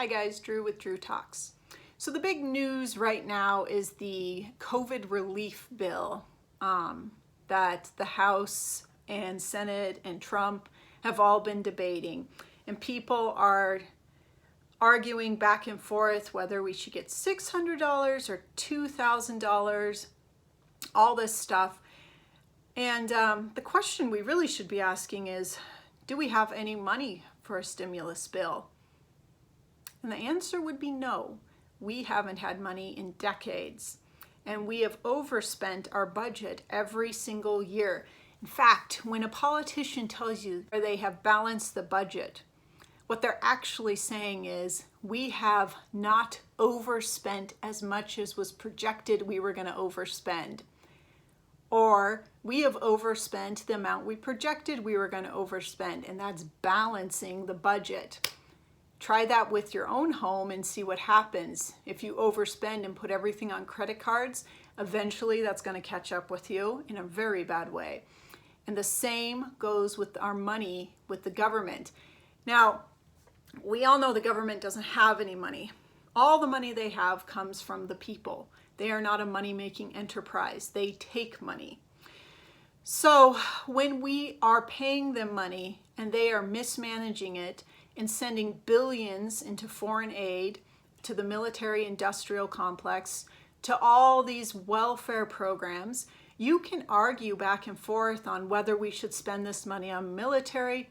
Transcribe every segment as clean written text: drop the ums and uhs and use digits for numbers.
Hi guys, Dru with Dru Talks. So the big news right now is the COVID relief bill that the House and Senate and Trump have all been debating. And people are arguing back and forth whether we should get $600 or $2,000, all this stuff. And the question we really should be asking is, do we have any money for a stimulus bill? And the answer would be no. We haven't had money in decades, and we have overspent our budget every single year. In fact, when a politician tells you they have balanced the budget, what they're actually saying is we have not overspent as much as was projected we were going to overspend. Or we have overspent the amount we projected we were going to overspend, and that's balancing the budget. Try that with your own home and see what happens. If you overspend and put everything on credit cards, eventually that's going to catch up with you in a very bad way. And the same goes with our money with the government. Now, we all know the government doesn't have any money. All the money they have comes from the people. They are not a money-making enterprise. They take money. So when we are paying them money and they are mismanaging it and sending billions into foreign aid, to the military-industrial complex, to all these welfare programs, you can argue back and forth on whether we should spend this money on military,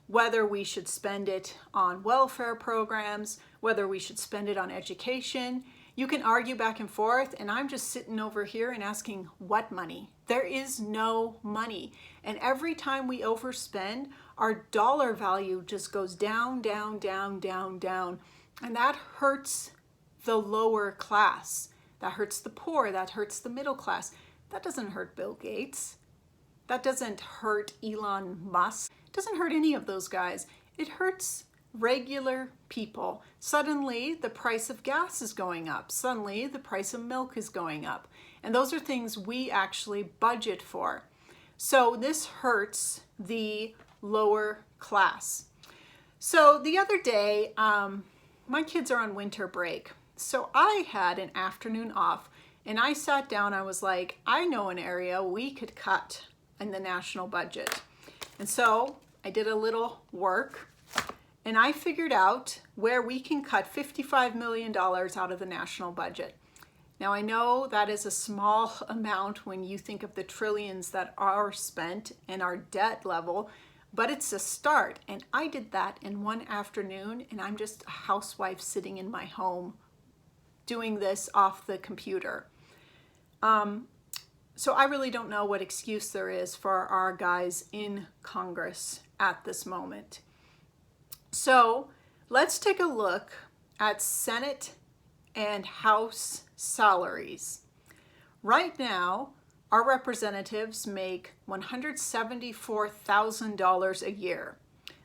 whether we should spend it on welfare programs, whether we should spend it on education. You can argue back and forth, and I'm just sitting over here and asking, what money? There is no money. And every time we overspend, our dollar value just goes down, down, down, down, down. And that hurts the lower class. That hurts the poor. That hurts the middle class. That doesn't hurt Bill Gates. That doesn't hurt Elon Musk. It doesn't hurt any of those guys. It hurts regular people. Suddenly the price of gas is going up. Suddenly the price of milk is going up. And those are things we actually budget for. So this hurts the lower class. So the other day, my kids are on winter break. So I had an afternoon off and I sat down. I was like, I know an area we could cut in the national budget. And so I did a little work. And I figured out where we can cut $55 million out of the national budget. Now I know that is a small amount when you think of the trillions that are spent and our debt level, but it's a start. And I did that in one afternoon, and I'm just a housewife sitting in my home doing this off the computer. So I really don't know what excuse there is for our guys in Congress at this moment. So let's take a look at Senate and House salaries. Right now, our representatives make $174,000 a year.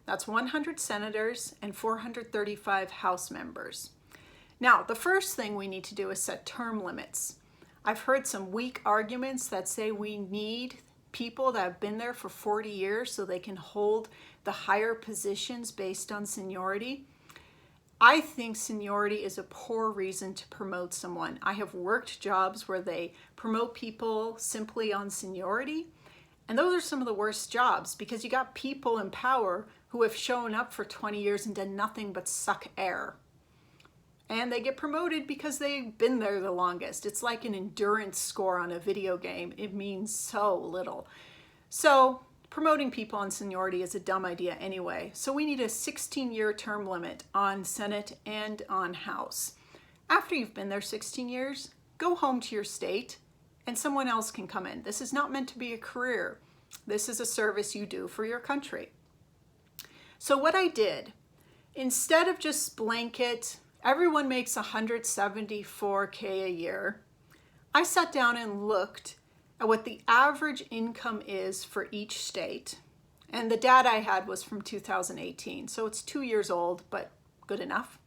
That's 100 senators and 435 House members. Now, the first thing we need to do is set term limits. I've heard some weak arguments that say we need people that have been there for 40 years so they can hold the higher positions based on seniority. I think seniority is a poor reason to promote someone. I have worked jobs where they promote people simply on seniority, and those are some of the worst jobs because you got people in power who have shown up for 20 years and done nothing but suck air. And they get promoted because they've been there the longest. It's like an endurance score on a video game. It means so little. So promoting people on seniority is a dumb idea anyway. So we need a 16-year term limit on Senate and on House. After you've been there 16 years, go home to your state and someone else can come in. This is not meant to be a career. This is a service you do for your country. So what I did, instead of just blanket, everyone makes $174K a year, I sat down and looked at what the average income is for each state. And the data I had was from 2018, so it's 2 years old, but good enough.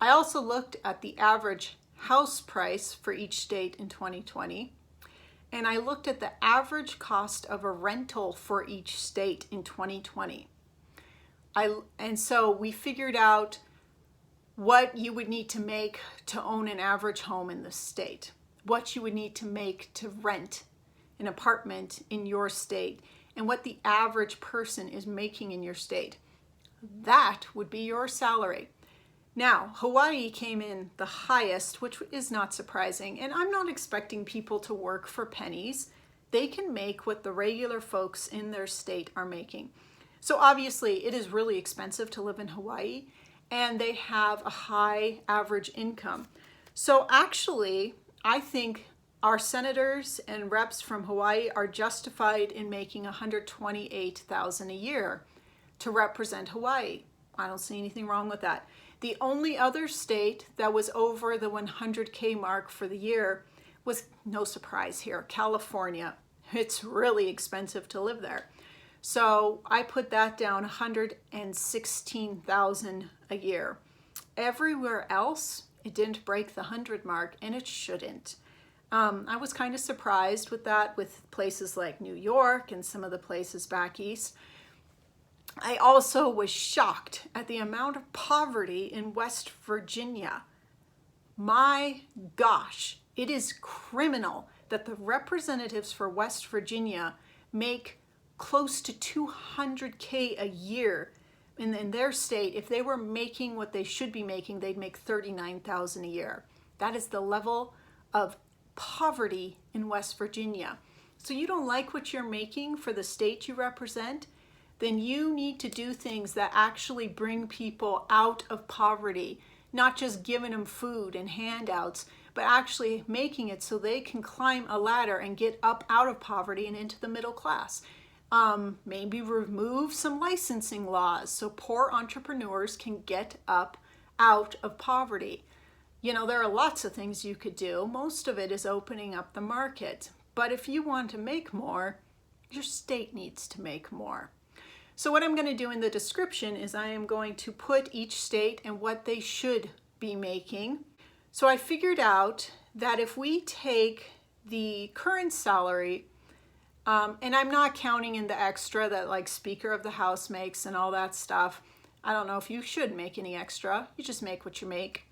I also looked at the average house price for each state in 2020, and I looked at the average cost of a rental for each state in 2020. And so we figured out what you would need to make to own an average home in the state, what you would need to make to rent an apartment in your state, and what the average person is making in your state. That would be your salary. Now, Hawaii came in the highest, which is not surprising, and I'm not expecting people to work for pennies. They can make what the regular folks in their state are making. So obviously, it is really expensive to live in Hawaii, and they have a high average income. So actually, I think our senators and reps from Hawaii are justified in making $128,000 a year to represent Hawaii. I don't see anything wrong with that. The only other state that was over the 100K mark for the year was, no surprise here, California. It's really expensive to live there. So I put that down, $116,000 a year. Everywhere else, it didn't break the 100 mark, and it shouldn't. I was kind of surprised with that, with places like New York and some of the places back east. I also was shocked at the amount of poverty in West Virginia. My gosh, it is criminal that the representatives for West Virginia make close to $200K a year in their state. If they were making what they should be making, they'd make $39,000 a year. That is the level of poverty in West Virginia. So you don't like what you're making for the state you represent? Then you need to do things that actually bring people out of poverty, not just giving them food and handouts, but actually making it so they can climb a ladder and get up out of poverty and into the middle class. Maybe remove some licensing laws so poor entrepreneurs can get up out of poverty. You know, there are lots of things you could do. Most of it is opening up the market. But if you want to make more, your state needs to make more. So what I'm going to do in the description is I am going to put each state and what they should be making. So I figured out that if we take the current salary, and I'm not counting in the extra that like Speaker of the House makes and all that stuff. I don't know if you should make any extra. You just make what you make.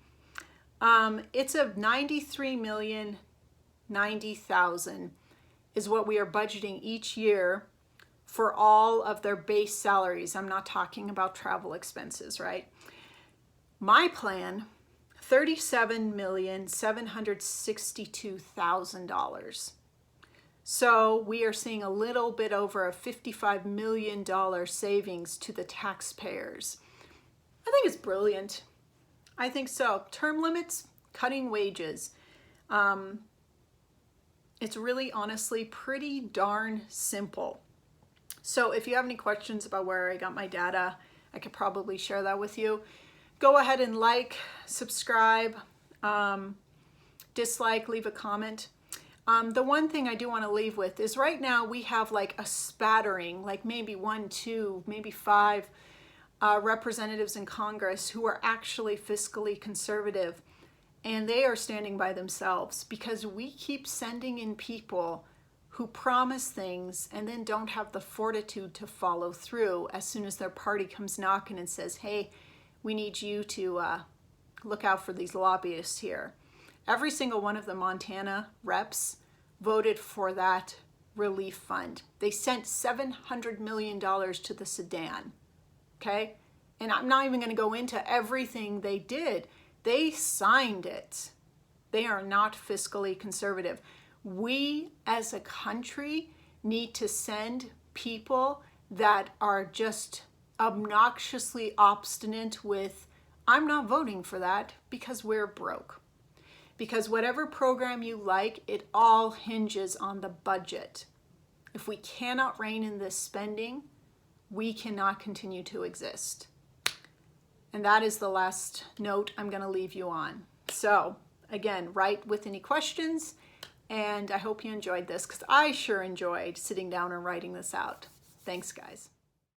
It's a $93,090,000 is what we are budgeting each year for all of their base salaries. I'm not talking about travel expenses, right? My plan, $37,762,000. So we are seeing a little bit over a $55 million savings to the taxpayers. I think it's brilliant. I think so. Term limits, cutting wages. It's really honestly pretty darn simple. So if you have any questions about where I got my data, I could probably share that with you. Go ahead and like, subscribe, dislike, leave a comment. The one thing I do want to leave with is right now we have like a spattering, like maybe 1, 2, maybe 5 representatives in Congress who are actually fiscally conservative, and they are standing by themselves because we keep sending in people who promise things and then don't have the fortitude to follow through as soon as their party comes knocking and says, hey, we need you to look out for these lobbyists here. Every single one of the Montana reps voted for that relief fund. They sent $700 million to the Sudan, okay? And I'm not even going to go into everything they did. They signed it. They are not fiscally conservative. We as a country need to send people that are just obnoxiously obstinate with, I'm not voting for that because we're broke. Because whatever program you like, it all hinges on the budget. If we cannot rein in this spending, we cannot continue to exist. And that is the last note I'm going to leave you on. So again, write with any questions, and I hope you enjoyed this because I sure enjoyed sitting down and writing this out. Thanks, guys.